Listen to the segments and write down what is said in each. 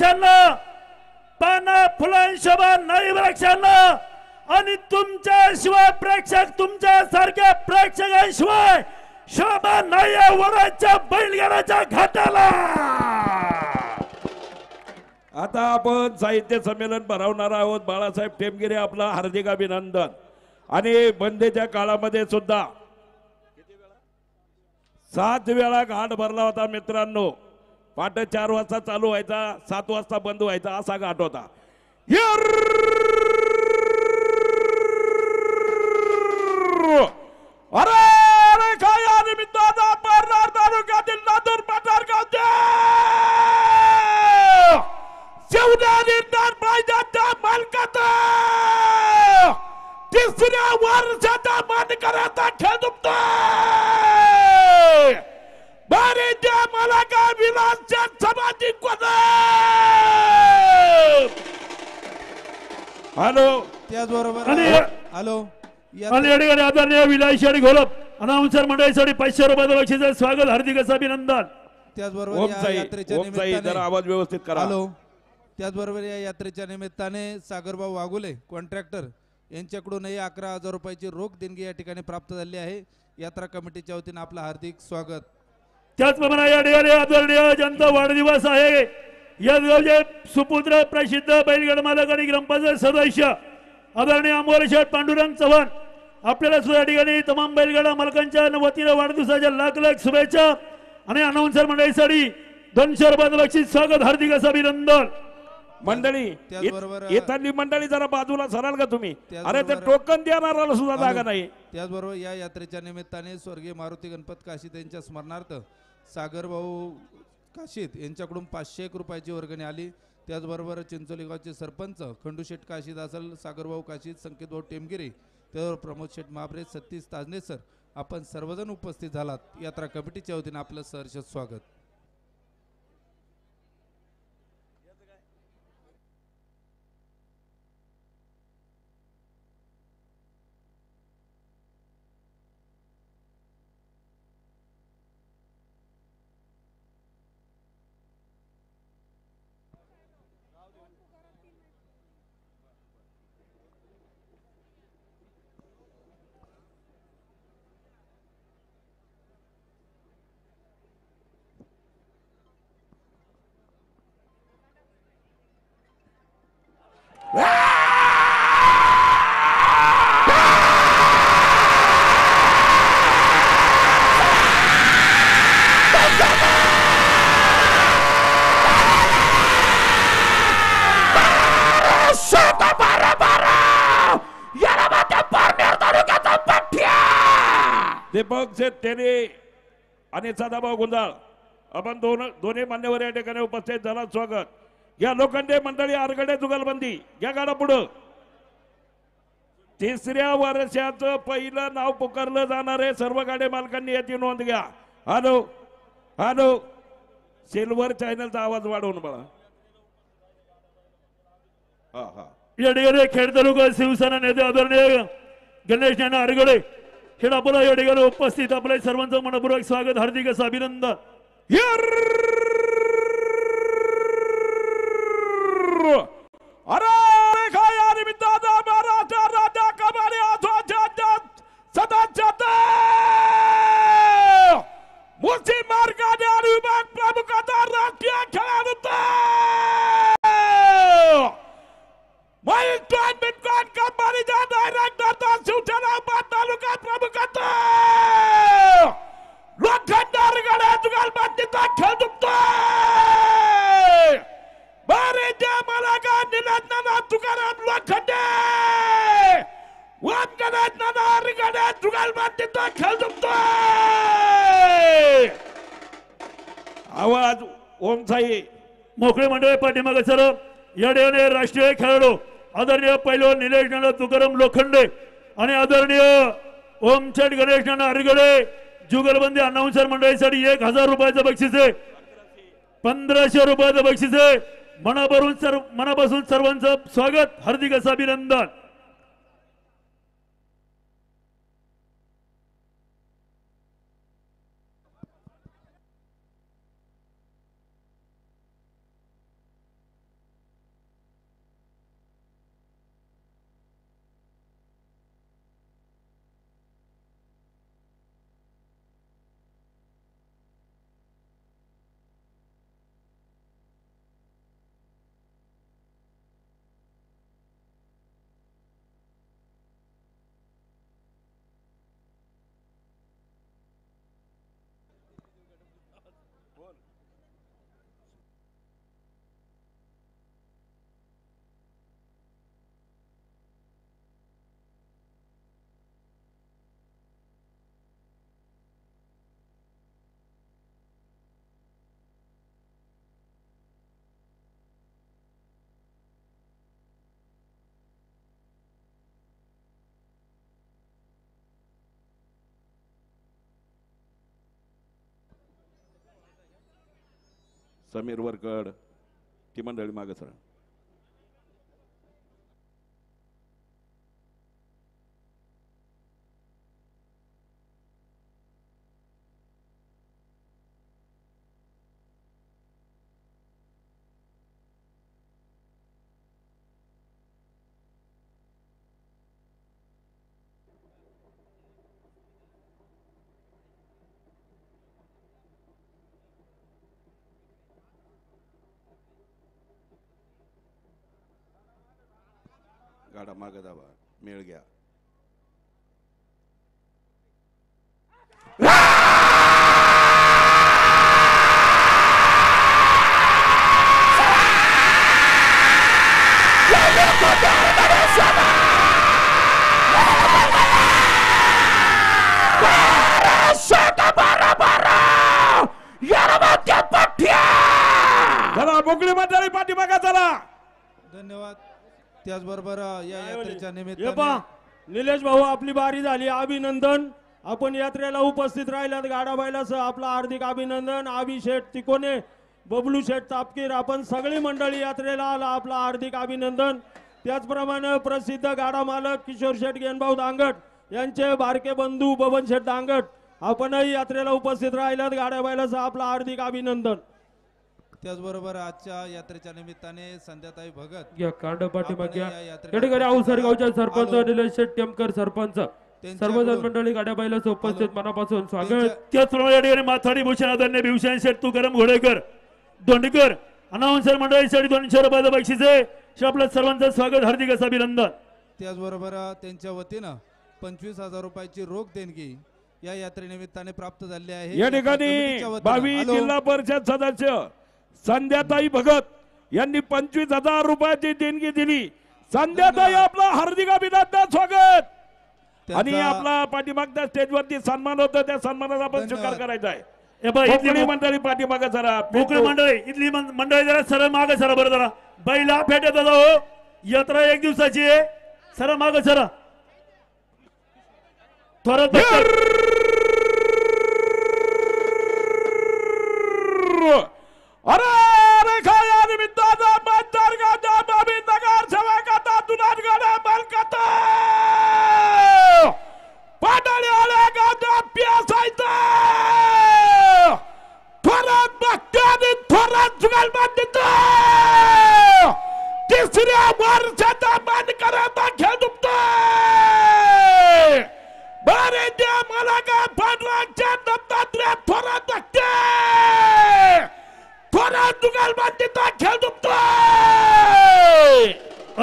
वृक्षांना, पाना फुलांशोभा नवी वृक्षांना आणि तुमच्या शिवाय प्रेक्षक, तुमच्या सारख्या प्रेक्षकांशिवाय शोभा नाही या वराच्या बैलगाड्याच्या घाटाला. आता आपण साहित्य संमेलन भरवणार आहोत. बाळासाहेब टेमगिरे आपला हार्दिक अभिनंदन. आणि बंदेच्या काळामध्ये सुद्धा 7 वेळा घाट भरला होता मित्रांनो. पहाटे 4 वाजता चालू व्हायचा, 7 वाजता बंद व्हायचा, असा घाट होता. अरे अरे काय या निमित्तानं पारनेर तालुक्यातील लातूर पठार गावचे शिवनेरी प्रायजाच्या मालकाचा तिसऱ्या वर्षाचा मानकऱ्याचा खेळ दुखतोय. बारीच्या मला काय विलासच्या समाधी कोण. हॅलो त्याचबरोबर हॅलो आणि या ठिकाणी आदरणीय विलास शेठ घोलप अनाउन्सर मंडळीसाठी 500 रुपयाचं बक्षीस स्वागत, हार्दिक अभिनंदन. त्याचबरोबर या यात्रेच्या निमित्ताने आवाज व्यवस्थित करा. हॅलो त्याचबरोबर या यात्रेच्या निमित्ताने सागरभाऊ वाघुले कॉन्ट्रॅक्टर यांच्याकडूनही 11,000 रुपयाची रोख देणगी या ठिकाणी प्राप्त झाली आहे. यात्रा कमिटीच्या वतीने आपलं हार्दिक स्वागत. त्याचप्रमाणे या ठिकाणी आदरणीय जनता वाढदिवस आहे. या गावचे सुपुत्र प्रसिद्ध बैलगाडा मालक आणि ग्रामपंचायत सदस्य आदरणीय अमोल शेठ पांडुरंग चव्हाण आपल्याला सुद्धा या ठिकाणी तमाम बैलगाडा मालकांच्या वतीने वाढदिवसाच्या लाख लाख शुभेच्छा. आणि अनाउन्सर मंडळीसाठी 200 रुपयाचं बक्षीस स्वागत, हार्दिक अभिनंदन. मंडळी येतानी मंडळी जरा बाजूला सराल का तुम्ही. अरे ते टोकन देणाराला सुद्धा जागा नाही. त्याचबरोबर या यात्रेच्या निमित्ताने स्वर्गीय मारुती गणपत काशीद यांच्या स्मरणार्थ सागरभाऊ काशीद यांच्याकडून 501 रुपयाची वर्गणी आली. त्याचबरोबर चिंचोली गावचे सरपंच खंडूशेठ काशीद असेल, सागरभाऊ काशीद, संकेतभाऊ टेमगिरे, त्यावर प्रमोद शेठ महाबरे, सतीश ताजने सर, आपण सर्वजण उपस्थित झालात. यात्रा कमिटीच्या वतीने आपलं सहर्ष स्वागत. दीपक शेठ टेने आणि सदाभाऊ गुंजाळ आपण दोन्ही मान्यवर या ठिकाणी उपस्थित झाला. स्वागत. या लोखंडे मंडळी आरगडे जुगलबंदी या गाडा पुढं. 3ऱ्या वर्षाचं पहिलं नाव पुकारलं जाणार आहे. सर्व गाडे मालकांनी याची नोंद घ्या. हॅलो हॅलो सिल्वर चॅनलचा आवाज वाढवून बघा. या ठिकाणी खेड तालुका शिवसेना नेते आदरणीय गणेश नाना आरगडे खेळ आपला या ठिकाणी उपस्थित आपल्या सर्वांचं मनपूर्वक स्वागत, हार्दिक असं अभिनंदन. अरे काय या निमित्तानं महाराष्ट्र राजा कबाडी सदाच्या मुस्लिम मार्गाने आणि विभाग प्रमुखाचा राष्ट्रीय खेळाडूचा माइलस्टोन बिटकॉइन कंपनीच्या डायरेक्टरचा शिवसेना तालुका प्रमुखाचा लोखंडार गड्या जुगलबंदीचा खेळ दुखतोय. बारीच्या मला का निलंजना तुकाराम लोखंडे वाम गड्या नानार गड्या जुगलबंदीचा खेळ दुखतोय. आवाज ओम साई मोकळे मंडळी पाठीमागे सर. या ठिकाणी राष्ट्रीय खेळाडू आदरणीय पैलवान निलेश नाना तुकाराम लोखंडे आणि आदरणीय ओमचेट गणेश नाना आरगडे जुगलबंदी अनाउन्सर मंडळीसाठी 1000 रुपयाचं बक्षीस आहे. 1500 रुपयाचं बक्षीस आहे. मनापासून सर्वांचं स्वागत, हार्दिक असं अभिनंदन. समीर वरकड ती मंडळी मागे सर. गाडा मागे दाबा मेळ घ्या. चला मोकळी मंडळी पाठीमागा चला. धन्यवाद. त्याचबरोबर या यात्रेच्या हे निमित्ताने पहा निलेश भाऊ आपली बारी झाली. अभिनंदन. आपण यात्रेला उपस्थित राहिल्यात गाडा बैलासह आपलं हार्दिक अभिनंदन. आबी शेठ तिकोने, बबलू शेठ तापकीर, आपण सगळी मंडळी यात्रेला आला आपलं हार्दिक अभिनंदन. त्याचप्रमाणे प्रसिद्ध गाडा मालक किशोर शेठ गेनभाऊ दांगट यांचे बारके बंधू बबन शेठ दांगट आपणही यात्रेला उपस्थित राहिल्यात गाड्या बैलासह आपलं हार्दिक अभिनंदन. त्याचबरोबर आजच्या यात्रेच्या निमित्ताने संध्याताई भगत घ्या कांड पाठीमागे आपण घ्या. या यात्रेला या ठिकाणी अवसर गावच्या सरपंच आलो. निलेश शेट टेमकर सरपंच सर्वजण मंडळी गाड्या बैलाच उपस्थित मनापासून स्वागत. त्याचप्रमाणे या ठिकाणी माथाडी भूषण आदरणीय भीमसेन शेठ तुकाराम घोडेकर दोंडेकर अनाउन्सर मंडळीसाठी 200 रुपयाचं बक्षीस आहे. आपलं सर्वांचं स्वागत हार्दिक असं अभिनंदन. त्याचबरोबर त्यांच्या वतीनं 25,000 रुपयाची रोख देणगी या यात्रेनिमित्ताने प्राप्त झाली आहे. या ठिकाणी कमिटीच्या वतीनं. 22 हॅलो. जिल्हा परिषद सदस्य संध्याताई भगत यांनी 25,000 रुपयाची देणगी दिली. संध्याताई आपलं हार्दिक अभिनंदन स्वागत. आणि त्यांचा- आपला पाठीमागच्या स्टेजवरती सन्मान होतं त्या सन्मानाचा आपण धन्यवाद. स्वीकार करायचा आहे. ए बाई, इथली मोकळी मंडळी पाठीमागे जरा मोकळी मंडळी इथली मंडळी जरा सरळ मागे सरा बरं जरा बैला फेट्यात हो. यात्रा 1 दिवसाची आहे. सरा मागे सरा थोडं अरे अरे खाया निमित्तानं मतदारगावच्या बाबी नगर सेवकाचा दुनाट गाड्या मालकात पाडळी आल्या गावच्या पियासायचं थोरात मागते आणि थोरात जुगालबांधित तिसऱ्या वर्षाचा मानकरांचा खेळ दुखतोय. बरे द्या मला का पांढराच्या दत्तात्रय थोरात मागते थोरात जुगालबांधितचा खेळ दुखतोय.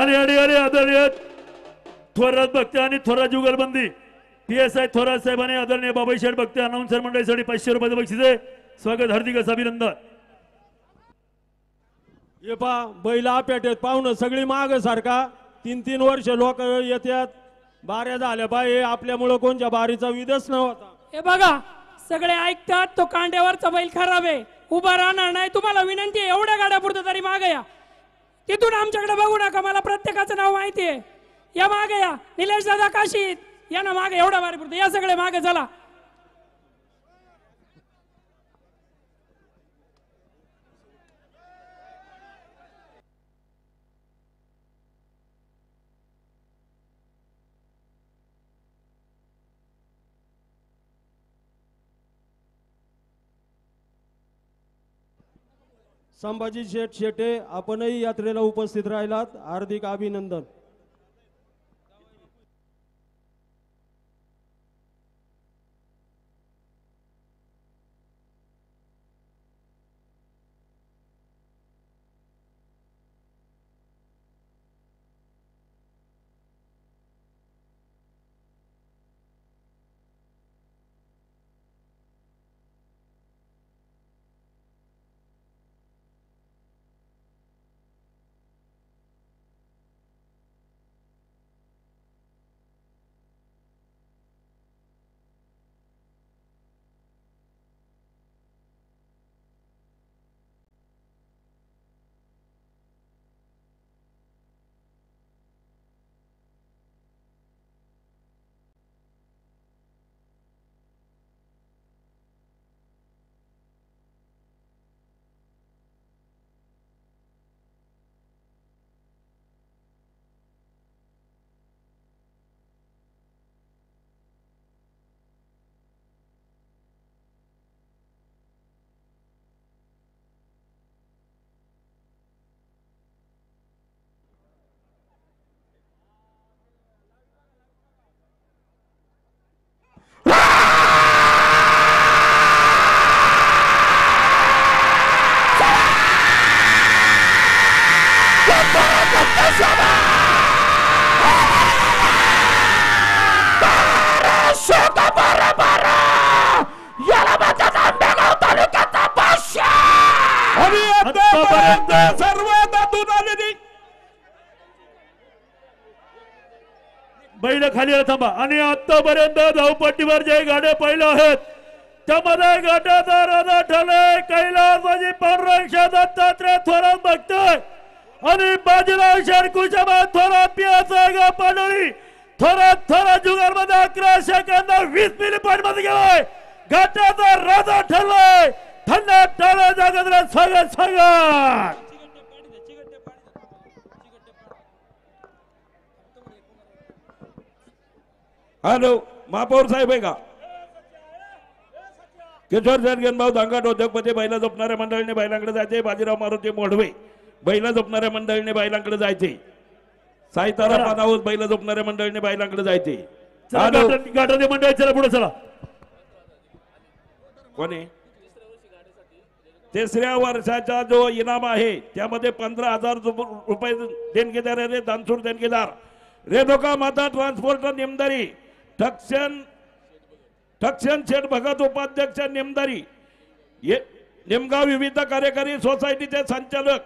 अरे अरे अरे आदरणीय थोरात बघते आणि थोरात जुगलबंदी PSI थोरात साहेबांनी आदरणीय बाबाई शेठ बघते अनाउन्सर मंडळीसाठी 500 रुपयाचं बक्षीस आहे. स्वागत हार्दिक असं अभिनंदन. हे पहा बैला पेटेत पाहुणं सगळी माग सारखा 3-3 वर्ष लोक येतात. बाऱ्या झाल्या पाहिजे आपल्यामुळं कोणत्या बारीचा विधच नव्हता. हे बघा सगळे ऐकतात तो कांड्यावरचा बैल खराब आहे उभा राहणार नाही. तुम्हाला विनंती आहे एवढ्या गाड्या पुरतं तरी मागे या. तिथून आमच्याकडे बघू नका. मला प्रत्येकाचं नाव माहिती आहे. या मागे या. निलेश दादा काशीत या ना मागे एवढ्या बारी पुरतं या सगळे मागे चला. संभाजी शेठ शेटे आपणही यात्रेला उपस्थित राहिलात हार्दिक अभिनंदन. आणि आतापर्यंत सर्वात आतून आलेली बैल खाली आला, थांबा. आणि आतापर्यंत धावपट्टीवर जे गाड्या पहिल्या आहेत त्यामध्ये गटाचा राजा ठरले कैलासवासी पांडुरंग दत्तात्रय थोरात बघतोय आणि बाजीराव शेरकुशाबा थोरात पियाचा पाडोळी थोरात जुगारमध्ये 11 सेकंद 20 मिली पॉइंट मध्ये गेलाय. गटाचा राजा ठरलाय. थंड टाळ्या जागेला स्वागत. हॅलो, महापौर साहेब आहे का? किशोर भाऊ दांगाट उद्योगपती बैला झोपणाऱ्या मंडळीने बैलांकडे जायचे. बाजीराव मारुती मोढवे बैला झोपणाऱ्या मंडळीने बैलांकडे जायचे. साईतारा पानावत बैला झोपणाऱ्या मंडळीने बैलांकडे जायचे. गाठाचे मंडळी चला पुढे चला. कोणी तिसऱ्या वर्षाचा जो इनाम आहे त्यामध्ये 15,000 रुपये देणगीदार आहे. दानशूर देणगीदार रेणुका माता ट्रान्सपोर्ट नेमदारी ठक्षण शेठ भगत उपाध्यक्ष नेमदारी नेमगाव विविध कार्यकारी सोसायटीचे संचालक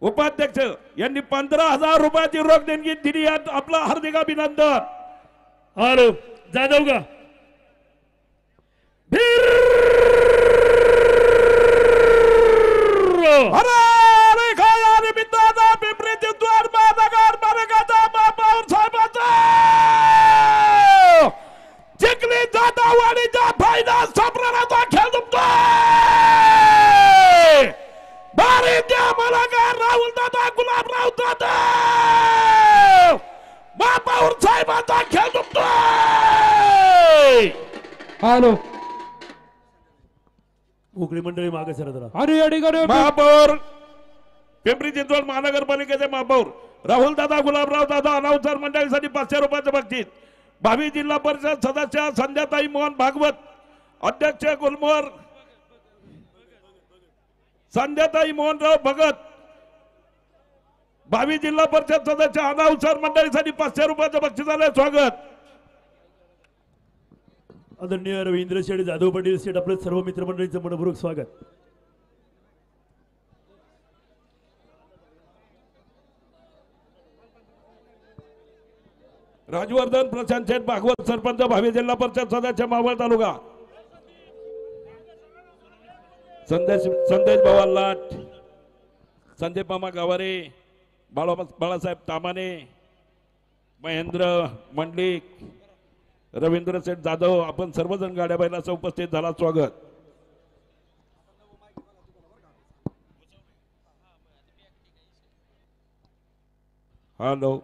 उपाध्यक्ष यांनी 15,000 रुपयाची रोख देणगी दिली. आपला हार्दिक अभिनंदन. हॅलो, जाधव का अरे खाया निमित्तानं पिंपरी चिंचवड महानगर पालिकेचा महापौर साहेबांचा चिखली जाधववाडीचा फायदा सापडण्याचा खेळ तुमचा भारतीय मलाकार राहुल दादा गुलाबराव दादा महापौर साहेबांचा खेळ तुमचा. हॅलो, उकळी मंडळी मागे सर जरा. आणि या ठिकाणी महापौर पिंपरी चिंचवड महानगरपालिकेचे महापौर राहुल दादा गुलाबराव दादा अनाउन्सर मंडळीसाठी 500 रुपयाचं बक्षीस. भावी जिल्हा परिषद सदस्य संध्याताई मोहन भागवत अध्यक्ष गुलमोहर संध्याताई मोहनराव भगत भावी जिल्हा परिषद सदस्य अनाउन्सर मंडळीसाठी 500 रुपयाचं बक्षीस आलंय. स्वागत. आदरणीय रवींद्र शेठ जाधव पाटील शेठ आपले सर्व मित्रमंडळींचं मनपूर्वक स्वागत. राजवर्धन प्रशांत शेठ भागवत सरपंच भावी जिल्हा परिषद सदस्य मावळ तालुका. संदेश भाऊ लाट संदीप मामा गावारे बाळासाहेब तामाने महेंद्र मंडलिक रवींद्र शेठ जाधव आपण सर्वजण गाड्या बैलाचा उपस्थित झाला. स्वागत. हॅलो,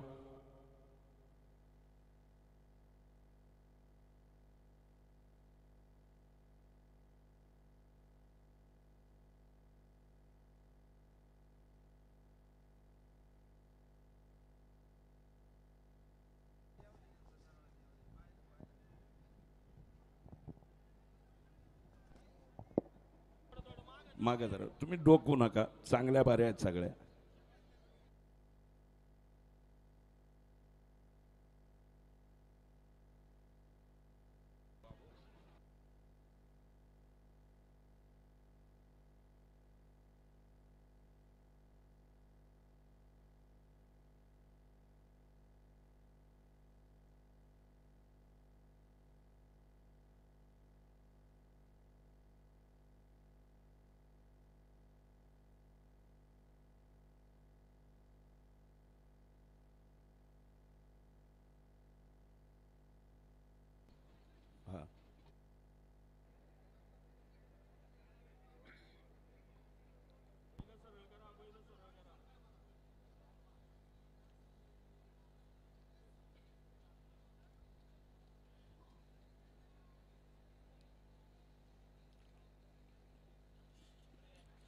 मागे जरा तुम्ही डोकू नका. चांगल्या बाऱ्या आहेत सगळ्या.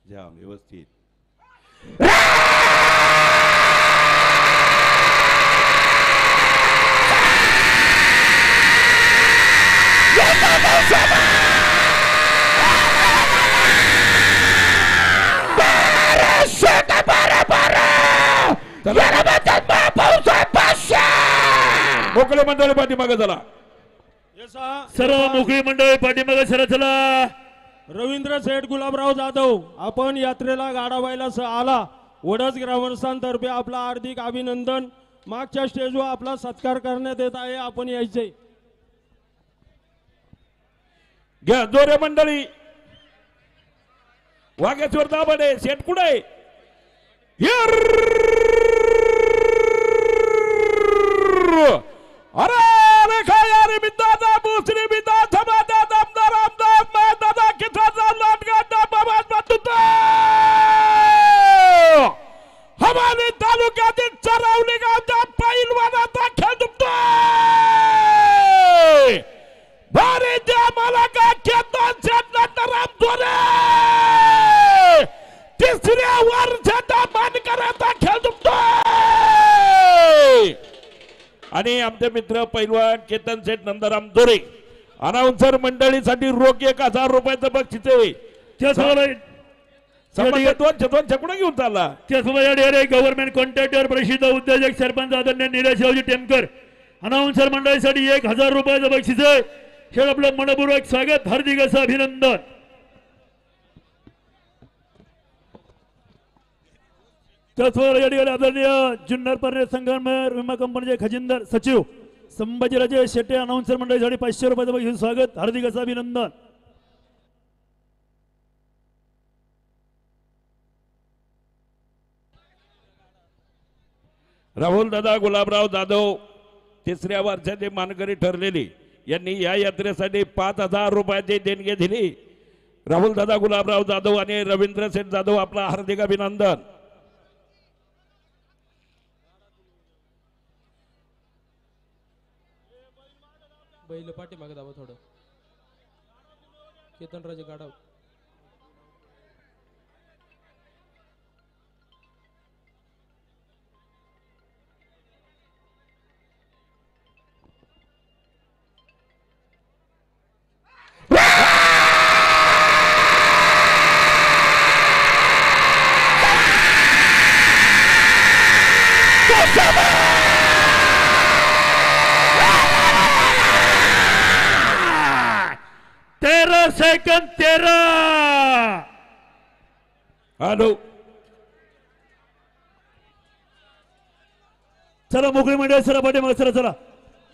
जा व्यवस्थित. मोकळे मंडळी पाठीमागे चला. सर्व मोकळी मंडळी पाठीमागे सर चला. रवींद्र शेठ गुलाबराव जाधव आपण यात्रेला गाडाबाईला आला. वडस ग्रामस्थांतर्फे आपला हार्दिक अभिनंदन. मागच्या स्टेजवर आपला सत्कार करण्यात येत आहे. आपण यायचे. घ्या दोरे मंडळी. वागेश्वर दाभाडे शेठ कुठे? अरे रेखा यारी बिंदादा भोसरी बिंदा समाजा आमदार आमदार मैं दादा कितना लाटगाटा बाबा बंधुता हमारे तालुक्यातील चरावली गावच्या पैलवानाचा खेळ दुखतोय. भारतीय मला का केतन शेठ राम जोरे तिसऱ्या वर्षाचा मानकराचा खेळ दुखतोय. आणि आमचे मित्र पैलवान केतन शेठ नंदराम दोरे अनाउन्सर मंडळीसाठी रोख 1000 रुपयाचं बक्षीस आहे. दोन कुठे घेऊन चालला. त्यासोबत गव्हर्नमेंट कॉन्ट्रॅक्टर प्रसिद्ध उद्योजक सरपंच आदरणीय निलेश रावजी टेमकर अनाउन्सर मंडळीसाठी 1000 रुपयाचं बक्षीस आहे. हे आपलं मनपूर्वक स्वागत, हार्दिक असं अभिनंदन. त्याचबरोबर या ठिकाणी आदरणीय जुन्नर पर्यटन संगमनेर विमा कंपनीचे खजिनदार सचिव संभाजीराजे शेट्टे अनाउन्सर मंडळीसाठी 500 रुपयाचं बक्षीस स्वागत, हार्दिक असं अभिनंदन. राहुल दादा गुलाबराव जाधव तिसऱ्या वर्षाचे मानकरी ठरलेले यांनी या यात्रेसाठी 5000 रुपयाची देणगी दिली. राहुल दादा गुलाबराव जाधव आणि रवींद्र शेठ जाधव आपला हार्दिक अभिनंदन. बैल पाठीमागे दाबा थोडं. केतनराजे गाडाव. सेकंद 13. हॅलो चला मोकळी मंडळी सर पाठीमागे चला चला.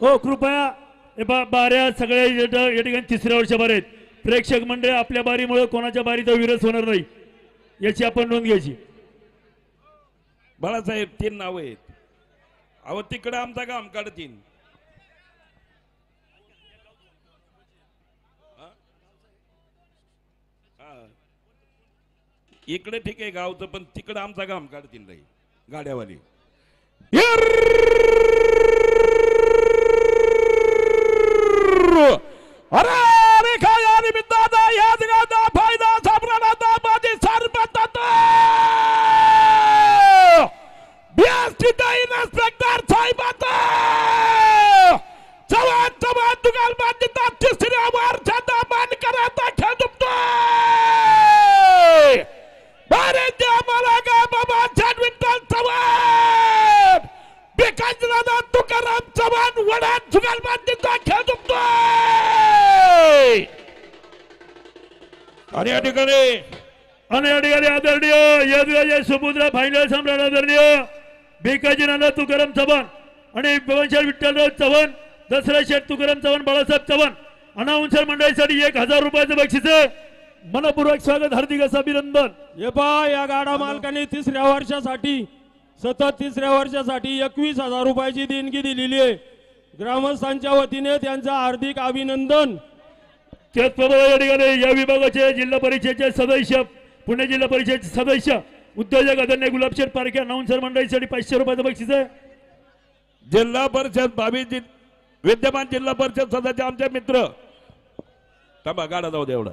हो कृपया बाऱ्या सगळ्या या ठिकाणी तिसऱ्या वर्षभर आहेत. प्रेक्षक मंडळ आपल्या बारीमुळे कोणाच्या बारीचा विरोध होणार नाही याची आपण नोंद घ्यायची. बाळासाहेब 3 नाव आहेत. अहो तिकडे आमचा काम काढतील. इकडे ठीक आहे गावचं, पण तिकडे आमचा काम काढतील नाही गाड्यावाली. अरे रेखा यारी बिंदादा याद गादा फायदा साबरानाता माझी सरपंच इन्स्पेक्टर साहेबाचा जवान जवान दुगाल बांधिता तिसऱ्या वर्षाचा मानकराचा खेळ दुखतोय. भारतीय मला का बाबा विठ्ठल चव्हाण बिकाजीराजा तुकाराम चव्हाण वडान जुगाल बांधिता खेळ दुखतोय. आणि या ठिकाणी आदरणीय यदुराजे सुपुत्र फायनल सम्राट आदरणीय भिकाजीनाथ तुकाराम चव्हाण आणि पवनशेठ विठ्ठलराव चव्हाण, दसरा शेठ तुकाराम चव्हाण, बाळासाहेब चव्हाण अनाउन्सर मंडळीसाठी 1000 रुपयाचं बक्षीस आहे. मनपूर्वक स्वागत, हार्दिक असं अभिनंदन. हे पहा या गाडा मालकाने तिसऱ्या वर्षासाठी सतत तिसऱ्या वर्षासाठी 21,000 रुपयाची देणगी दिलेली आहे. ग्रामस्थांच्या वतीने त्यांचं हार्दिक अभिनंदन. त्याचबरोबर या ठिकाणी या विभागाचे जिल्हा परिषदेचे सदस्य, पुणे जिल्हा परिषदेचे सदस्य उद्योजक आदरणीय गुलाबशेठ पारखे अनाउन्सर मंडळीसाठी 500 रुपयाचं बक्षीस आहे. जिल्हा परिषद 22 विद्यमान जिल्हा परिषद सदस्य आमचे मित्र थांबा गाडा जाऊ दे एवढा.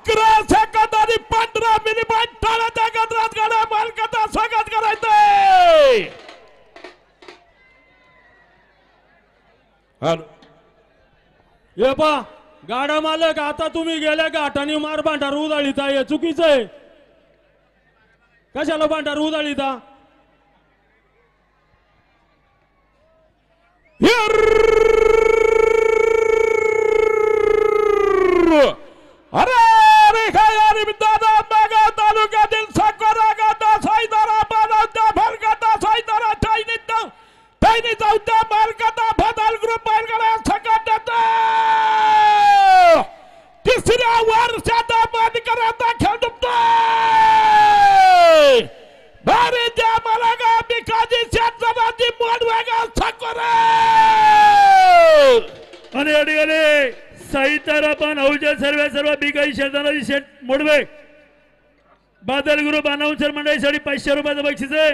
11 सेकंद आणि 15 मिनिट टाळ्याच्या गजरात गाड्या मालकाचं स्वागत करायचंय. हे पा गाडा मालक, आता तुम्ही गेल्या घाटाने मार भांडार उधाळीता, हे चुकीचं आहे. कशाला भांडार उधाळीता? अरे अरे काय अरे दादा मागा तालुक्यातील साकोरा गाता साईदारा बालावत्या भरगाता साईदारा टायनी चौथ्या मालकाता भदाल ग्रुप बैलगाडा संघटनेत तिसऱ्या वर्षात मानकरांचा खेळ दुखतोय. भारी द्या मला गा बिकाजी शेतजनाची मोडवेगा साकोरा आणि अडीगले साहित्याला पण अवजय सर्व बिकाई शेतजनाची शेत मोडवे बादल ग्रुप अनाउन्सर मंडळीसाठी 500 रुपयाचं बक्षीस आहे.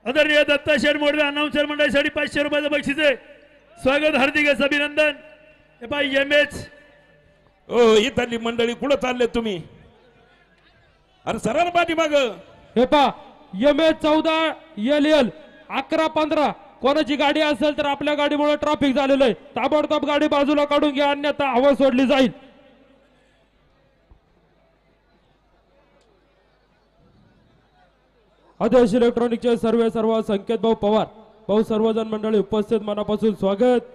आदरणीय दत्ता शेठ मोडवे अनाउन्सर मंडळीसाठी 500 रुपयाचं बक्षीस आहे. स्वागत हार्दिक अभिनंदन. हे पाय एमएच इथली मंडळी कुठं चालले तुम्ही? अरे सरळ पाठीमाग. हे पा MH14 LL 11-15 कोणाची गाडी असेल तर आपल्या गाडीमुळे ट्रॅफिक झालेलं आहे. ताबडतोब गाडी बाजूला काढून घ्या, अन्यथा हवा सोडली जाईल. आदेश इलेक्ट्रॉनिकचे सर्व संकेत भाऊ पवार भाऊ सर्वजण मंडळी उपस्थित, मनापासून स्वागत.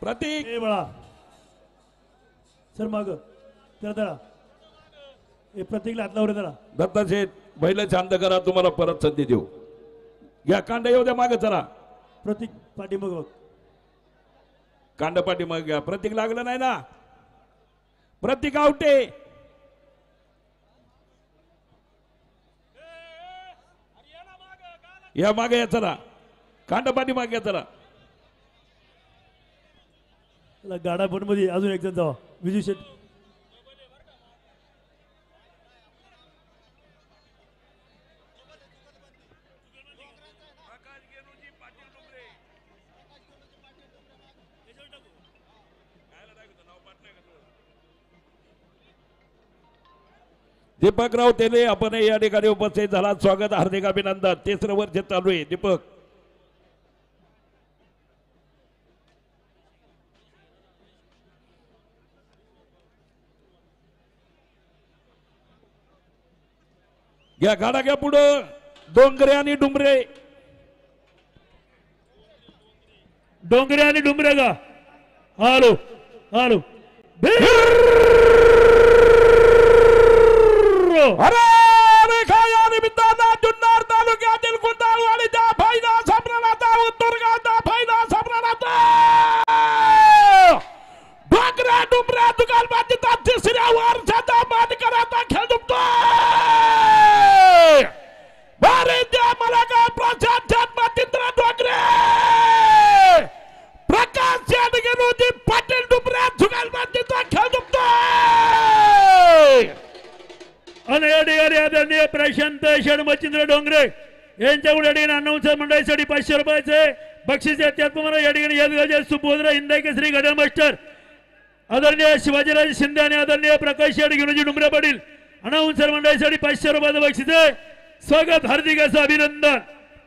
प्रतीक ए बाळा सर माग त्याला हे प्रतीकला हात लावले त्याला. दत्ता शेठ बैल शांत करा, तुम्हाला परत संधी देऊ. घ्या कांडा येऊ द्या मागे चला. प्रतीक पाठीमाग बघ. कांड पाठीमागे घ्या. प्रतीक लागलं नाही ना? प्रतीक आवटे. या मागे या चला. कांड पाठीमागे या चला. गाडा पण मध्ये अजून एक जण जावा. विजू शेठ दीपकराव तेले आपण या ठिकाणी उपस्थित झाला. स्वागत हार्दिक अभिनंदन. 3रं वर्ष चालू आहे. दीपक घ्या गाडा घ्या पुढं. डोंगरे आणि डुमरे. डोंगरे आणि डुमरे का? हॅलो हॅलो अरे अरे खाया निमित्तानं जुन्नर तालुक्यातील कुंदाळवाडीच्या फायदा सम्राटाचा उत्तरगावचा फायदा सम्राटाचा डोंगरे डुमरे दुकानबाजीचा 3ऱ्या वर्षाचा मानकराचा खेळ दुखतोय. भारी द्या मला का प्रशांत जन्मचित्र डोंगरे प्रकाश यादगिरी पाटील डुमरे दुकानबाजीचा खेळ दुखतोय. आणि या ठिकाणी आदरणीय प्रशांत षडमचिंद्र डोंगरे यांच्याकडे या ठिकाणी अनाउन्सर मंडळीसाठी 500 रुपयाचे बक्षीस आहे. त्याचप्रमाणे या ठिकाणी यशगावचे सुपुत्र हिंदाई केसरी गदर मास्टर आदरणीय शिवाजीराज शिंदे आणि आदरणीय प्रकाश गिरोजी डुमरे पाटील अनाउन्सर मंडळीसाठी 500 रुपयाचं बक्षीस आहे. स्वागत हार्दिक असं अभिनंदन.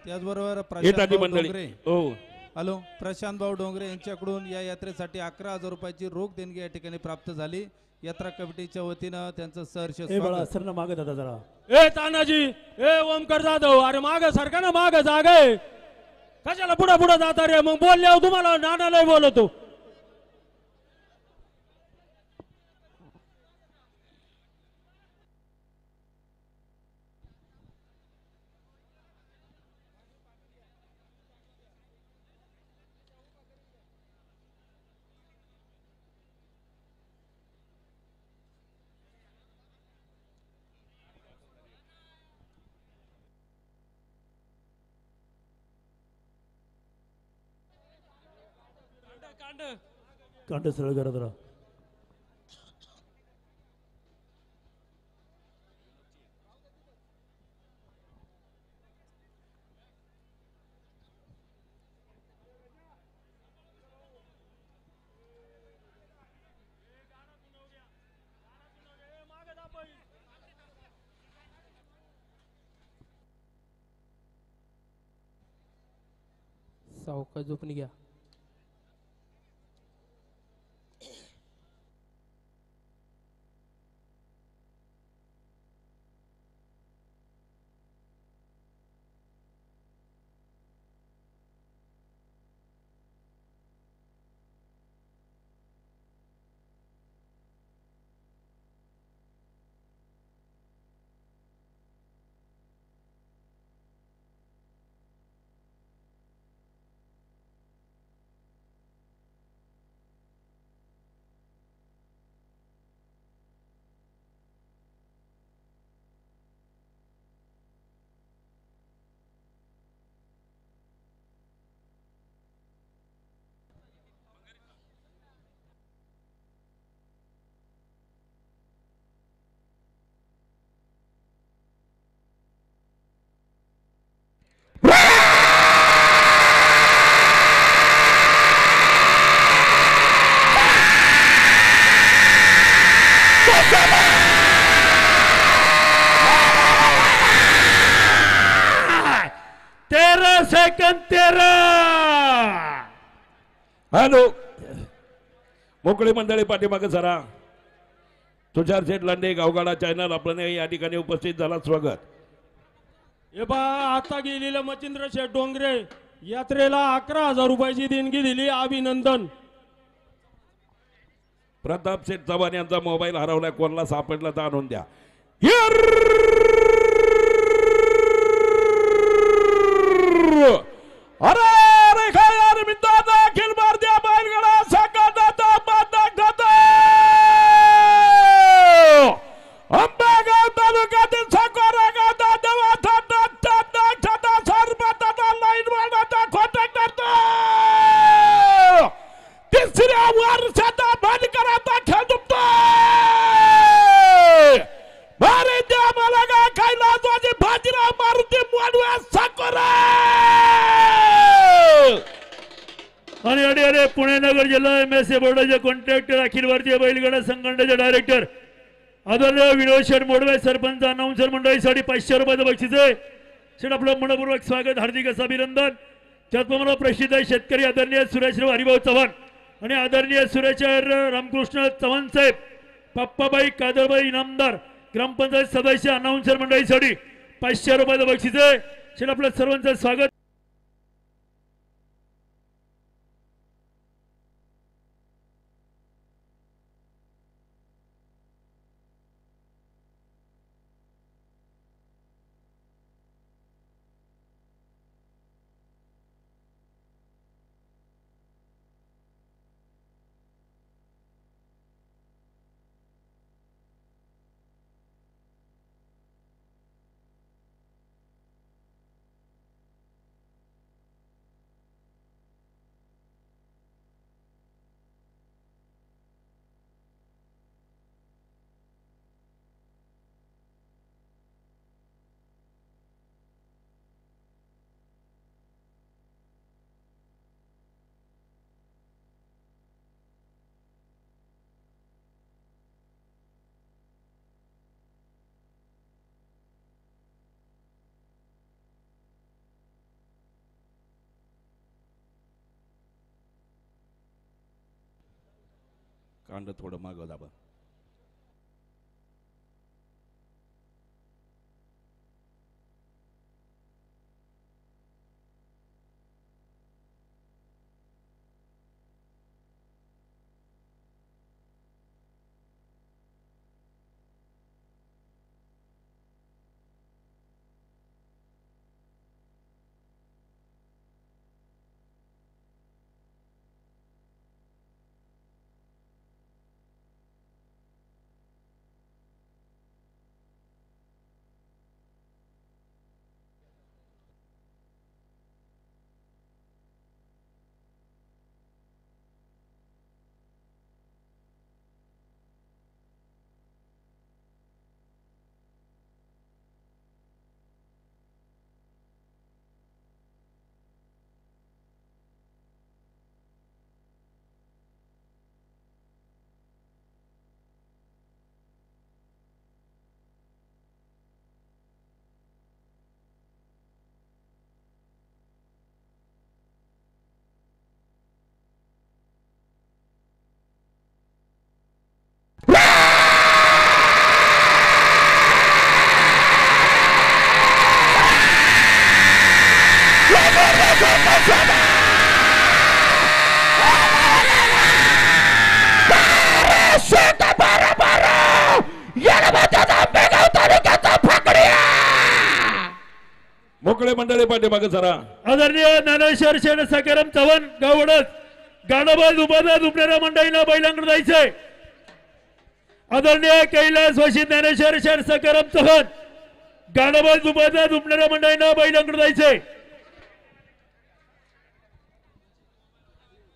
त्याचबरोबर येतात मंडळी. हो हॅलो प्रशांत भाऊ डोंगरे यांच्याकडून या यात्रेसाठी 11,000 रुपयाची रोख देणगी या ठिकाणी प्राप्त झाली. यात्रा कमिटीच्या वतीनं त्यांचं सहर्ष स्वागत. सर ना मागत आता जरा. ए तानाजी, ए ओमकर जाधव, अरे माग सारखा ना, माग जाग आहे. कशाला पुढे पुढे जाता रे? मग बोलल्यावर तुम्हाला नानालाही बोलतो. कांड सरळ करा जरा. सावकाश झोपून घ्या. सेकंद 13. हॅलो मोकळी मंडळी पाठीमागे जरा. तुषार शेठ लांडे गावगाडा चॅनल आपण या ठिकाणी उपस्थित झाला. स्वागत. हे पहा आता गेलेलं मच्छिंद्र शेठ डोंगरे यात्रेला 11,000 रुपयाची देणगी दिली. अभिनंदन. प्रताप शेठ चव्हाण यांचा मोबाईल हरवलाय. कोणाला सापडला तर आणून द्या. अरे अरे काय यार मित्रांनो अखिल भारतीय बैलगाडा संघटनेचा मानक होता आंबेगाव तालुक्यातील साकोरा गाव लाईन वाढाचा कॉन्टॅक्ट करतो. तिसऱ्या वर्षाचा भानकराचा खेळ दुखतो. भारतीय मला काय लाजवाची बाजीराव मारुती मानव्या साकोरा. आणि अडे पुणे नगर जिल्हा MSA बोर्डाचे कॉन्ट्रॅक्टर अखिल भारतीय बैलगाडा संघटनेचे डायरेक्टर आदरणीय विनोद शेठ मोडवे सरपंच अनाउन्सर मंडळीसाठी 500 रुपयाचं बक्षीस आहे. शेठ आपलं मनपूर्वक स्वागत हार्दिक असं अभिनंदन. त्याचप्रमाणे प्रसिद्ध शेतकरी आदरणीय सुरेशराव हरिभाऊ चव्हाण आणि आदरणीय सुरेश रामकृष्ण चव्हाण साहेब पप्पाबाई कादरबाई इनामदार ग्रामपंचायत सदस्य अनाउन्सर मंडळीसाठी 500 रुपयाचं बक्षीस आहे. शेठ आपलं सर्वांचं स्वागत. कांड थोडं मागं दाबा. मंडळी पाठीमागे जरा. आदरणीय ज्ञानेश्वर शेठ सकाराम चव्हाण गावडस गाडोबाज उपादा दुपण्याच्या मंडळीला बैलांकडे जायचंय. आदरणीय कैलास वशी ज्ञानेश्वर शेठ सकाराम चव्हाण गाडोबाज उपादा दुपण्याच्या मंडळीला बैलांकडे जायचंय.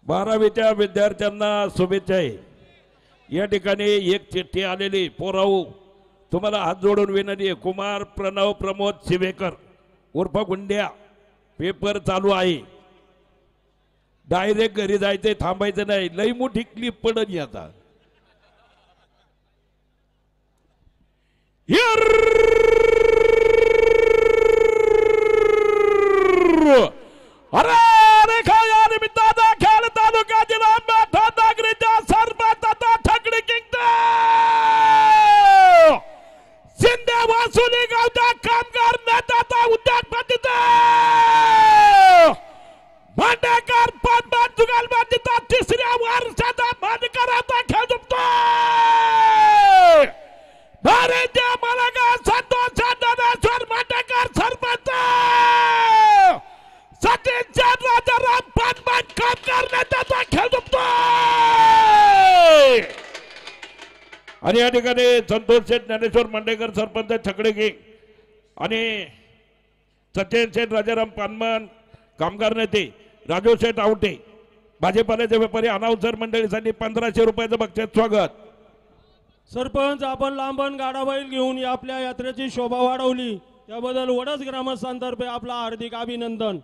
12वीच्या विद्यार्थ्यांना शुभेच्छा आहे. या ठिकाणी एक चिठ्ठी आलेली पोराऊ तुम्हाला हात जोडून विनंती आहे. कुमार प्रणव प्रमोद शिवेकर उर्फ गुंड्या पेपर चालू आहे. डायरेक्ट घरी जायचंय थांबायचं नाही. लई मोठी क्लिप पडली आता. अरे अरे खाया निमित्ताचा खेळ तालुका जिल्हा नागरीच्या सरपंचाचा ठकडी किंगत शिंदे वासुली गावच्या कामगार नेत्याचा उद्योगपतीचा भांडेकर पानबाद जुगालबाजीचा तिसऱ्या वर्षाचा मानकराचा खेळ झुकतोय. भारतीय मलगा संतोष ज्ञानेश्वर भांडेकर सरपंच सचिन राजाराम पानबाद कामगार नेत्याचा खेळ झुकतोय. आणि या ठिकाणी संतोष शेठ ज्ञानेश्वर मांडेकर सरपंच छकडे किंग आणि सचिन शेठ राजाराम पानमान कामगार नेते राजू शेठ आवटे भाजीपाल्याचे व्यापारी अनाउन्सर मंडळीसाठी 1500 रुपयाचं बक्षीस स्वागत. सरपंच आपण लांबण गाडाबैल घेऊन आपल्या यात्रेची शोभा वाढवली त्याबद्दल वडस ग्रामस्थांतर्फे आपला हार्दिक अभिनंदन.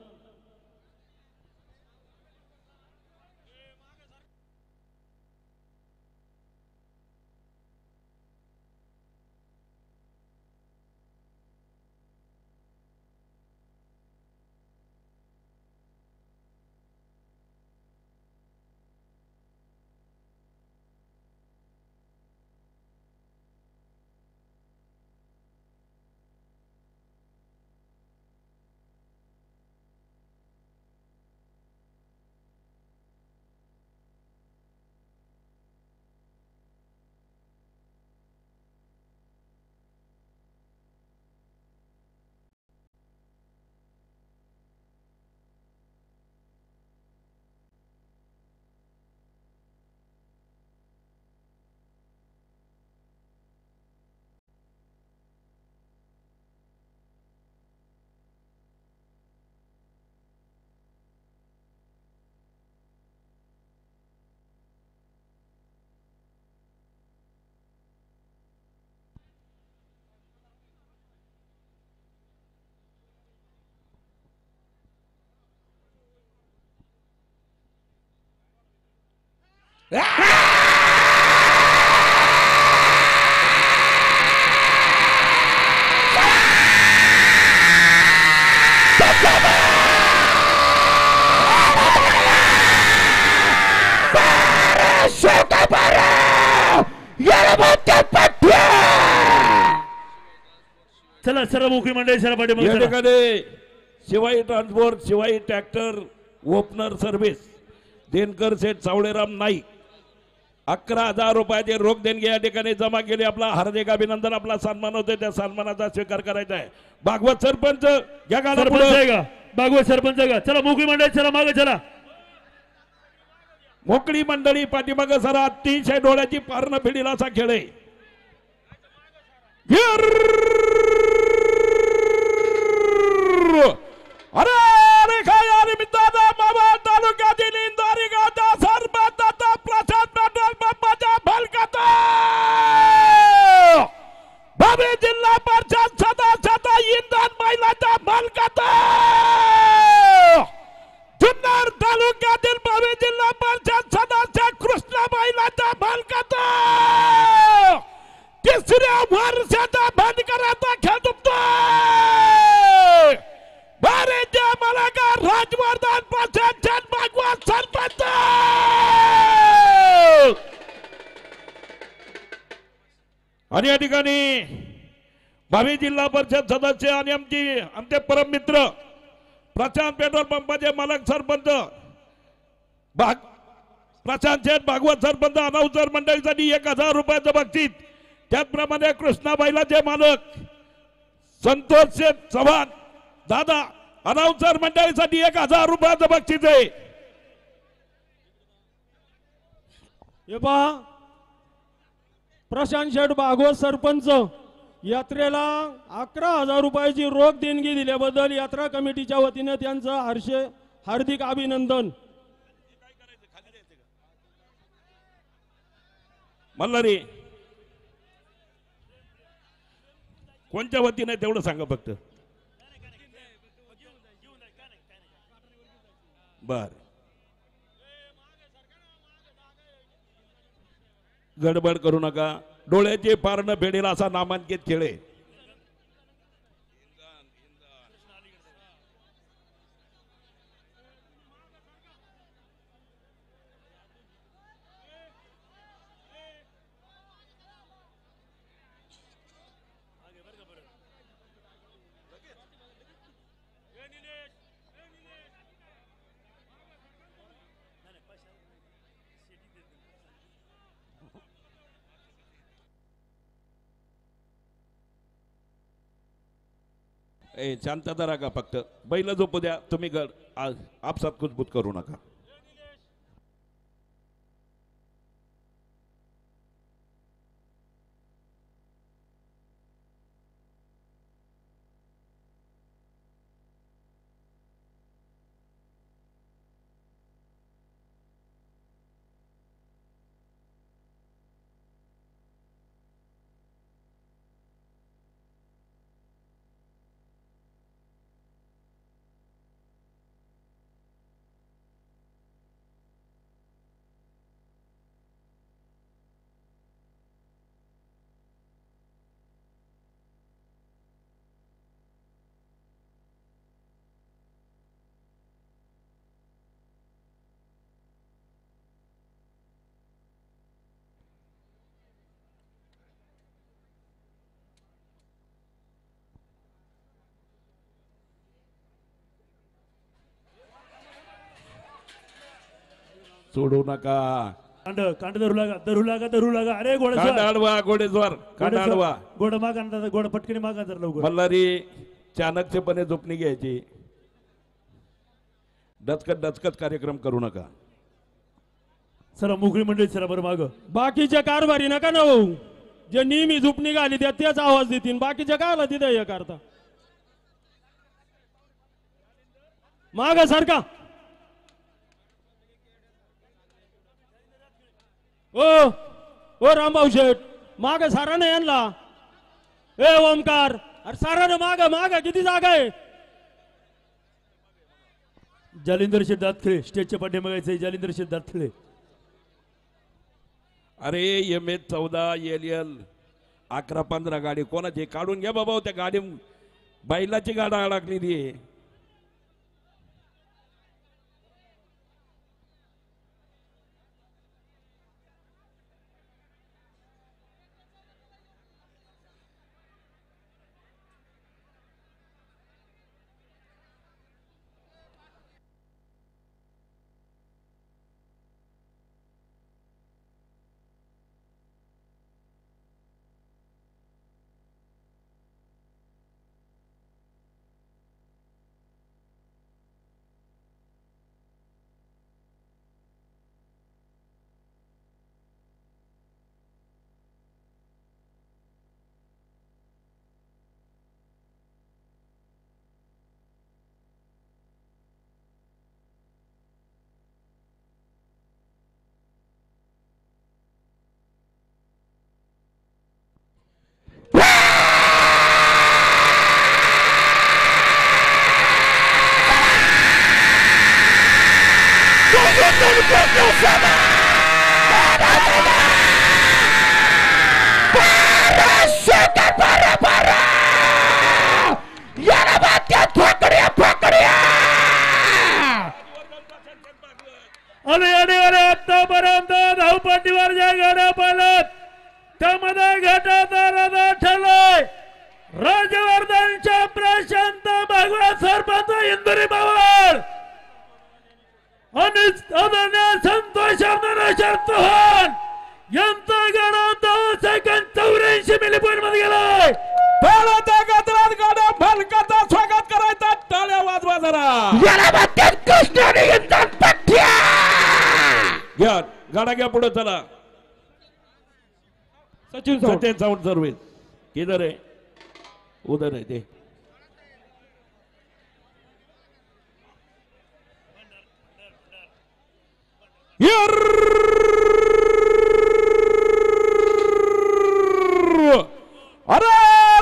चला सर्व मुखी मंडळी सर पाठीमागे या चला. ठिकाणी Shivai transport Shivai tractor opener service Denkar Seth Savalaram Naik 11,000 रुपयाचे रोख देणगी या ठिकाणी जमा केली. आपला हार्दिक अभिनंदन. आपला सन्मान होतोय त्या सन्मानाचा स्वीकार करायचा आहे. भागवत सरपंच या सरपंच आहे का भागवत सरपंच आहे का. चला मुखी मंडळी चला मागे चला. मोकळी मंडळी पाठीमागे सरा. अतिशय डोळ्याची पारणं फिडील असा खेळ आहे. अरे अरे खाया निमित्ताचा बाबा तालुक्यातील इंदारी गावचा सरपंचाचा प्रसाद पेट्रोल पंपाच्या भलकाचा भावी जिल्हा परिषद सदस्याचा इंधन महिलाचा भलकाचा जुन्नर तालुक्यातील भावी जिल्हा परिषद सदस्य कृष्णा महिलाचा भलकाचा तिसऱ्या वर्षाचा भानकराचा खेळ झुकतोय. भारतीय मलगा राजवर्धन प्रसाद भागवत सरपंच आणि या ठिकाणी भावी जिल्हा परिषद सदस्य आणि आमचे परम मित्र प्रशांत पेट्रोल पंपाचे मालक सरपंच प्रशांत शेठ भागवत सरपंच अनाउन्सर मंडळीसाठी 1,000 रुपयाचं बक्षीस. त्याचप्रमाणे कृष्णा बैलाचे मालक संतोष शेठ चव्हाण दादा अनाउन्सर मंडळीसाठी 1000 रुपयाचं बक्षीस आहे. हे पहा प्रशांत शेठ भागवत सरपंच यात्रेला 11,000 रुपयाची रोख देणगी दिल्याबद्दल यात्रा कमिटीच्या वतीने त्यांचं हार्दिक अभिनंदन. मल्हारी कोणत्या वतीने तेवढं सांगा फक्त. बर गडबड करू नका. डोळ्याचे पारणं फेडेल असा नामांकित खेळ आहे. शांतता राखा. फक्त बैल झोपू द्या. तुम्ही आपसात कुजबूत करू नका. सोडू नका. कांड धरू लागा. अरे कांडाळवा घोडेस्वार कांडाळवा. गोड माग आणतात. गोड पटकन माग आणतात लवकर. मल्हारी चाणक्यपणे झोपणी घ्यायची. डचकत कार्यक्रम करू नका. सर मोकळी मंडळी सर बरं माग. बाकीच्या कारभारी नका ना भाऊ. जे नेहमी झुपणी घाली त्या तेच आवाज देतील. बाकीच्या कायला तिथे हे करता. माग सारखा. ओ रामभाऊ शेठ माग सारा नाही आणला. ए ओमकार अरे सारा माग किती जागा आहे. जालिंदर शेठ दातखिळे स्टेजच्या पाठीमागायचे. जालिंदर शेठ दातखिळे. अरे MS 14 LL 11-15 गाडी कोणाची काढून घ्या बाबा. त्या गाडी बैलाची गाडा अडकलेली आहे. आतापर्यंत धावपट्टीवर ज्या गाड्या पाहिल्यात त्यामध्ये घाटाचा राजा ठरलाय राजवर्धनच्या प्रशांत भागवत सरपंच इंदुरी पवार आणि आदरणीय संतोष चौहान यांचा गाडा 10 सेकंद 84 मिली पॉइंट मध्ये गेलाय. गाड्या मालकाचा स्वागत करायचा. टाळ्या वाजवा जरा घ्या गाडा घ्या पुढे चला सचिन सावंत सचिन साउंड सर्विस किधर है उधर है ते अरे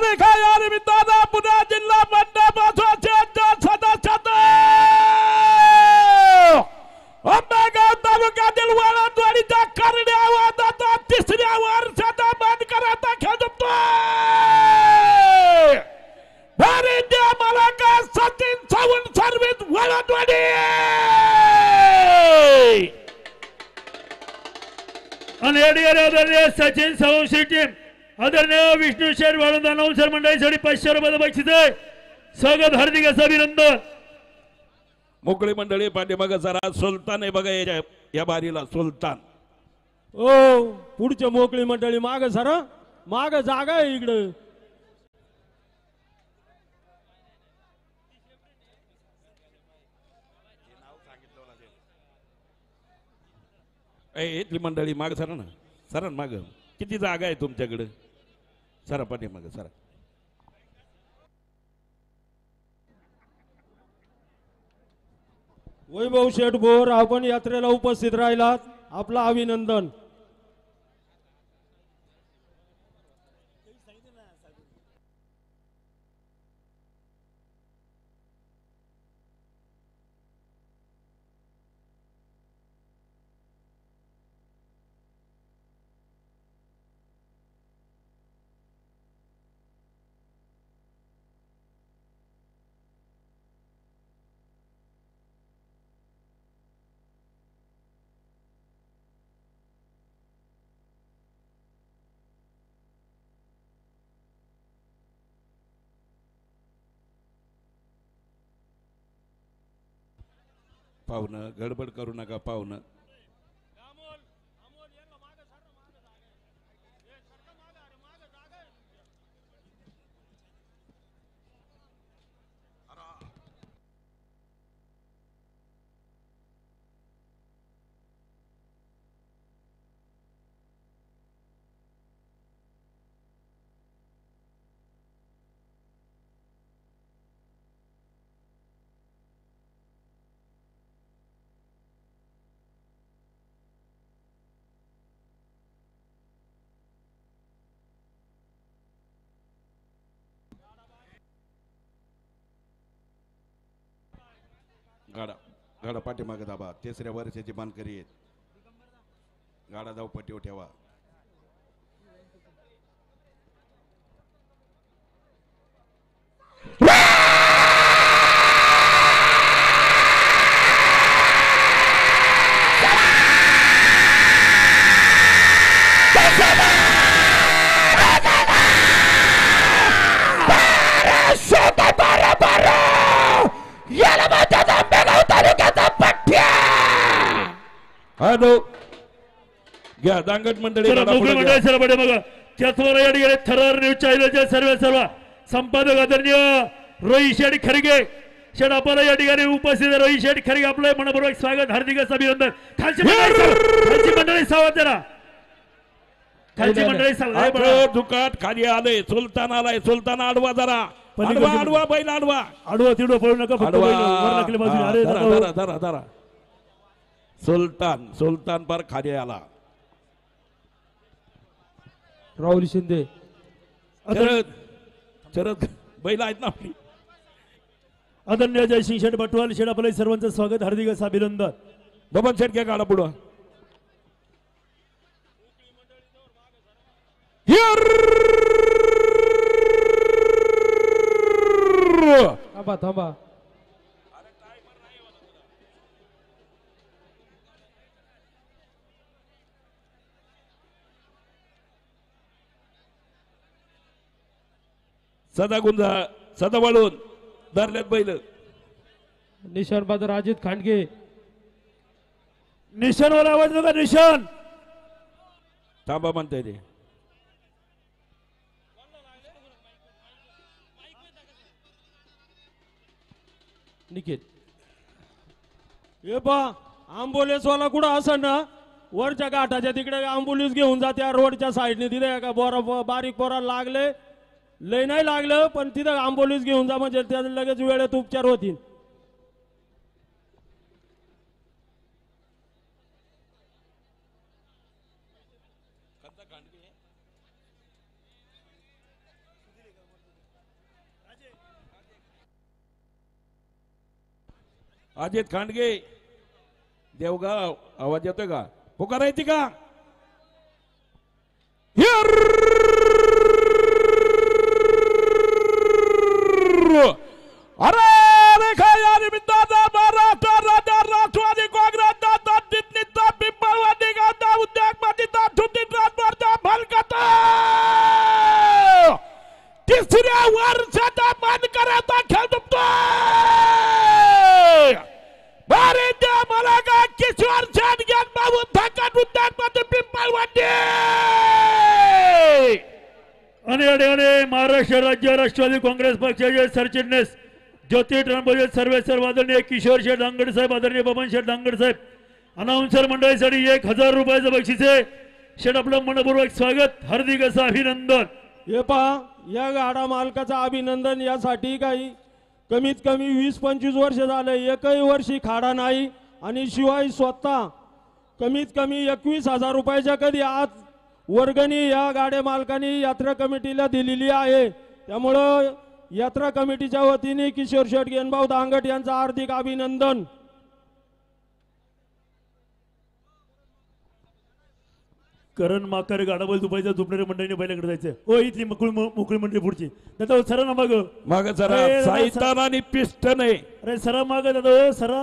देखा यार मित्रांनो पुन्हा जिल्हा मंडळाचे सदस्य आंबेगाव तालुक्यातील वाळंदवाडीच्या करड्यावर आता तिसऱ्या वर्षाचा मानकराचा खेळतोय मला का सचिन सावंत सर्विस वाळंदवाडी आणि आदरणीय सचिन सावंतची टीम आदरणीय विष्णू शेठ वाळंद अनाउन्सर मंडळीसाठी 500 रुपये बक्षीस आहे. स्वागत हार्दिक असं अभिनंदन. मोकळी मंडळी पाठीमागे जरा सुलतान आहे बघा या बारीला सुलतान. ओ पुढच्या मोकळी मंडळी माग सर माग जागा आहे इकडं. इथली मंडळी माग सरा ना सरा माग किती जागा आहे तुमच्याकडे सरा पाठीमागे सरा. वैभव शेठ बोर आपण यात्रेला उपस्थित राहिलात आपलं अभिनंदन. पाहुणं गडबड करू नका पाहुणं. गाडा गाडा पाठीमागे दाबा. तिसऱ्या वर्षाची मानकरी आहेत. गाडा जाऊ पट्टीवर ठेवा. हॅलो घ्या दांगट मंडळी मोकळी मंडळी सर बघा त्याचवर या ठिकाणी थरार न्यूज चॅनलचे सर्व संपादक आदरणीय रोहित शेठ खरगे शेठ आपल्याला या ठिकाणी उपस्थित रोहित शेठ खरगे आपलं मनपूर्वक स्वागत हार्दिक अभिनंदन. खालची मंडळी सावध जरा खालची मंडळी सावध. दुकाट खाली आले सुलतान आलाय. सुलतान आडवा जरा आडवा बैल आडवा आडवा तिडवा पळू नका धरा धरा. सुलतान पर खाली आला. राहुल शिंदे शरद बैल आहेत ना आपली. आदरणीय जयसिंग शेठ बटवाल शेठ आपल्या सर्वांचं स्वागत हार्दिक असं अभिनंदन. बबन शेठ घ्या गाडा पुढं. थांबा थांबा. सदा गुंजा सदा वळून धरल्यात बैल. निशान बाजार अजित खांडगे. निशाणवर आवाज नका. निशाण थांबा म्हणताय ते. निखिल हे पा आंबोलेसवाला कुठं असं ना वरच्या घाटाच्या तिकडे आंबोलीस घेऊन जा त्या रोडच्या साईडने तिथे का बोरा बारीक पोरा लागले लय नाही लागलं पण तिथं आंबोलीस घेऊन जा म्हणजे त्या लगेच वेळेत उपचार होतील. अजित खांडगे देवगाव आवाज येतोय का पुकारायची का अरे रेखा या निमित्तानं महाराष्ट्र राज्य राष्ट्रवादी काँग्रेसचा दिटनीचा पिंपळवाडी गावचा उद्योगपतीचा सुधीर राजभरचा भलकाता तिसऱ्या वर्षाचा मानकऱ्याचा खेळ दुखतोय भारतीय मला का किशोर शेटग्यान बाबू थाकाट उद्योगपती पिंपळवाडी आणि या ठिकाणी महाराष्ट्र राज्य राष्ट्रवादी काँग्रेस पक्षाचे सरचिटणीस ज्योती ट्रांबोजे सर्वेसर्व आदरणीय किशोर शेठ दांगड साहेब आदरणीय बबन शेठ दांगड साहेब अनाउन्सर मंडळीसाठी 1000 रुपयाचं बक्षीस आहे. शेठ आपलं मनपूर्वक स्वागत हार्दिक असं अभिनंदन. हे पहा या गाडा मालकाचं अभिनंदन यासाठी काही कमीत कमी 20-25 वर्ष झालं एकही वर्षी खाडा नाही आणि शिवाय स्वतः कमीत कमी 21,000 रुपयाच्या कधी आज वर्गणी या गाड्या मालकांनी यात्रा कमिटीला दिलेली आहे. त्यामुळं यात्रा कमिटीच्या वतीने किशोर शेठ गेनभाऊ दांगट यांचं हार्दिक अभिनंदन. करण माकर गाडाबल दुपायचं झोपणाऱ्या मंडळीने पहिल्याकडे जायचं. ओ इथली मोकळी मंडळी पुढची दादा सरा ना माग मग जरा साहित्यान आणि पिस्टन आहे. अरे सरा माग दादा सरा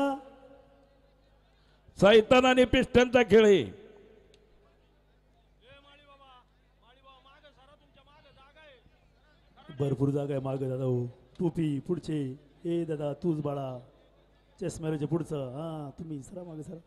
साहित्यान आणि पिस्टनचा खेळ आहे. भरपूर जागा आहे माग दादा हो. टोपी पुढचे ए दादा तूच बाळा चष्म्याचे पुढचं हा तुम्ही सरा मागे सरा.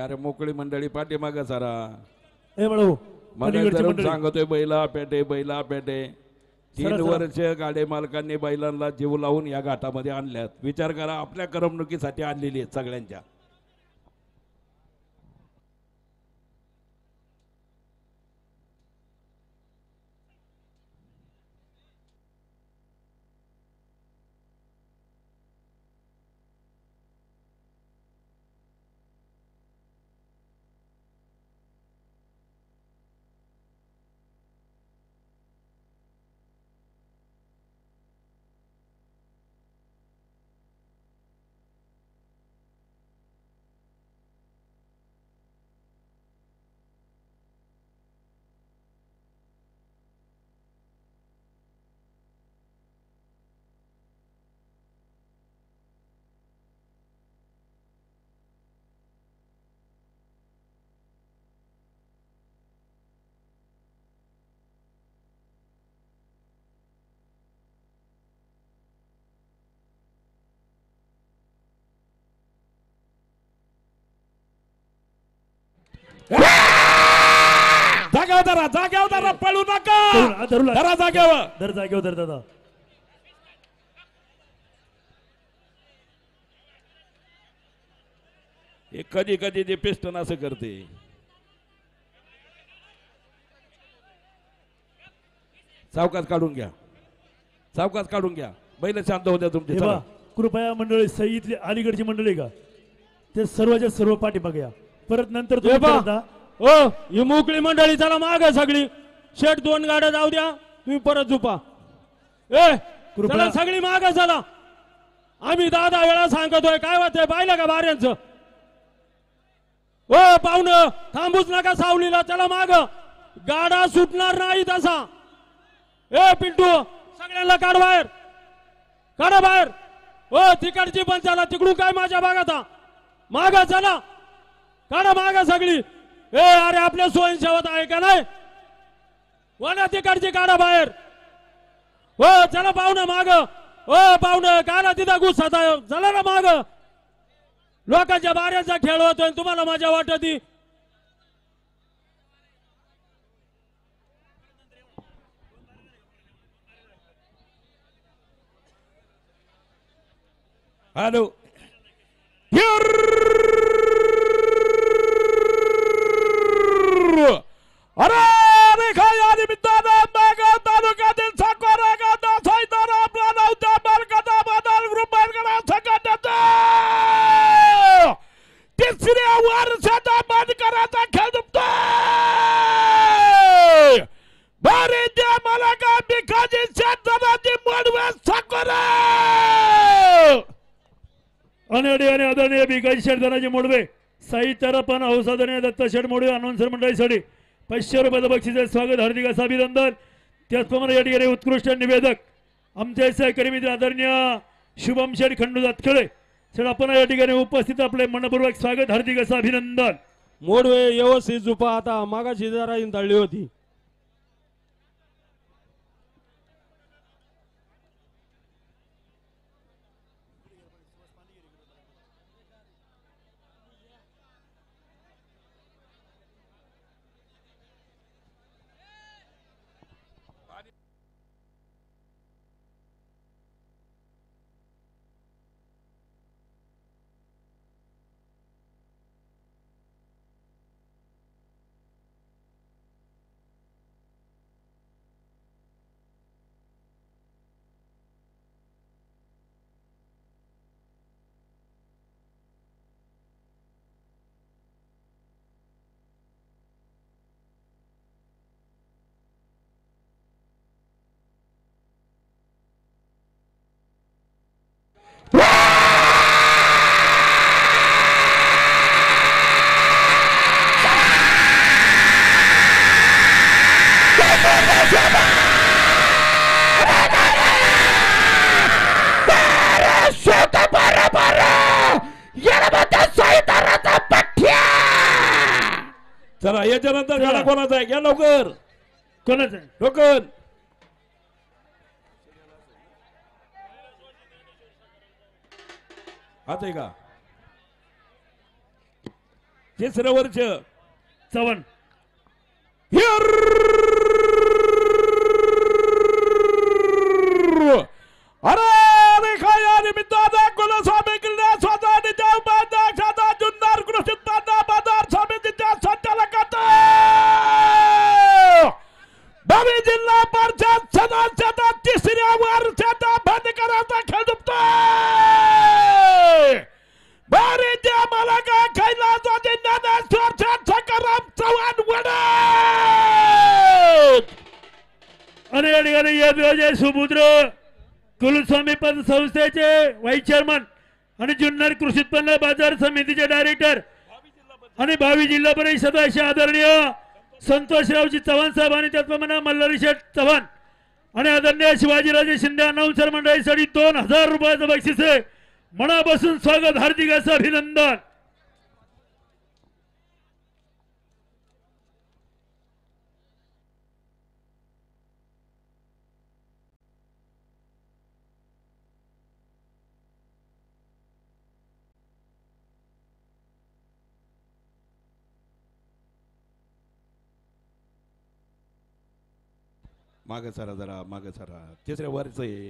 अरे मोकळी मंडळी पाठीमाग सारा ए बाळू मला धरून सांगतोय बैला पेटे 3 वर्ष गाडे मालकांनी बैलांना जीव लावून या घाटामध्ये आणल्यात. विचार करा आपल्या करमणुकीसाठी आणलेली आहेत सगळ्यांच्या. जरा पळू नका जरा जाग्यावर दर जागेवर धर दादा. हे कधी कधी ते पिस्टन असं करते. सावकाश काढून घ्या, सावकाश काढून घ्या. बैल शांत होत्या तुमची. हे बघा, कृपया मंडळी सईतली अलीकडची मंडळी का ते सर्वच्या सर्व पाठीमागे या. परत नंतर तुम्ही परत जा. हो ही मोकळी मंडळी चला माग सगळी. शेट 2 गाड्या जाऊ द्या, तुम्ही परत झोपा. चला सगळी माग चला. आम्ही 10 वेळा सांगतोय काय वाटतंय पाहिलं का बाऱ्यांचं. ओ पाहुणं थांबूच नका सावलीला, चला माग. गाडा सुटणार नाही तसा. पिंटू सगळ्यांना काढ बाहेर, काढा बाहेर. हो तिकडची पण चला, तिकडून काय माझ्या भागात माग चला, काढा माग सगळी. अरे आपल्या स्वयंसेवक आहे का नाही, वना तिकडची काढा बाहेर. हो चला पाहुणं माग. हो पाहुणं काढा तिथं गुस्सात आहे, चला ना माग. लोकांच्या बाऱ्याचा खेळ होतोय, तुम्हाला मजा वाटती. हॅलो अरे या निमित्तानं मागा तालुक्यातील साकोरा गाव साईदार आपला नवत्या बालकाचा बदल ग्रुप बालकडा संघटनेचा तिसऱ्या वर्षाचा बंद करायचा खेळ दुपतोय. भारी द्या मला का भिकाजी शेतजनाची मोडवे साकोरा अनअडी आणि आदरणीय भिकाजी शेटधनाचे मोडवे साई तरपण औषधाने दत्त शेठ मोडवे अनौन्सर मंडळीसाठी 500 रुपयाचं बक्षीस स्वागत, हार्दिक असं अभिनंदन. त्याचप्रमाणे या ठिकाणी उत्कृष्ट निवेदक आमचे सहकारी मित्र आदरणीय शुभम शेठ खंडू जातखळे सर आपण या ठिकाणी उपस्थित आपले मनपूर्वक स्वागत, हार्दिक असं अभिनंदन. मोडवे व्यवस्थित झुपा. आता मागाशी जरा इंतळली होती. चला याच्यानंतर गाडा कोणाचा आहे, घ्या लवकर. कोणाचं आहे? लवकर आता आहे का तिसरं वर्ष चव्हाण अरे रेखा या निमित्तानं कुलस्वामी किल्ला स्वतःच्या उपाध्यक्षाचा जुन्नर कृषी उत्पन्न बाजार समितीच्या संचालकाचा बावी जिल्हा परिषद सदस्याचा तिसऱ्या वर्षाचा बंद करायचा खेळ दुपतोय. भारतीय मला का कैलासवासी ज्ञानेश्वर सकाराम चव्हाण वडे आणि या ठिकाणी यज्ञ सुपुत्र कुलस्वामी पद संस्थेचे व्हाईस चेअरमन आणि जुन्नर कृषी उत्पन्न बाजार समितीचे डायरेक्टर आणि भावी जिल्हा परिषद सदस्य आदरणीय संतोषरावजी चव्हाण साहेब आणि त्याचप्रमाणे मल्हारी शेठ चव्हाण आणि आदरणीय शिवाजीराजे शिंदे अनाउन्सर मंडळीसाठी 2000 रुपयाचं बक्षीस आहे. मनापासून स्वागत, हार्दिक असं अभिनंदन. मागे सरा जरा मागे सरा तिसऱ्या वरच आहे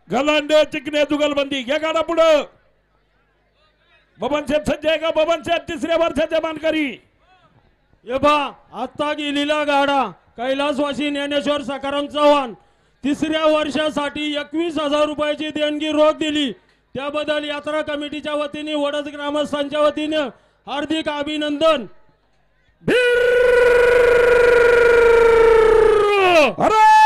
गलांडे चिकने जुगलबंदी घ्या गाडा पुढं बबन शेठ सज्ज आहे का बबन शेठ तिसऱ्या वर्षाचे मानकरी ये बा आत्ता गेलेला गाडा कैलासवासी ज्ञानेश्वर सकाराम चव्हाण तिसऱ्या वर्षासाठी 21,000 रुपयाची देणगी रोख दिली त्याबद्दल यात्रा कमिटीच्या वतीने वडद ग्रामस्थांच्या वतीने हार्दिक अभिनंदन अरे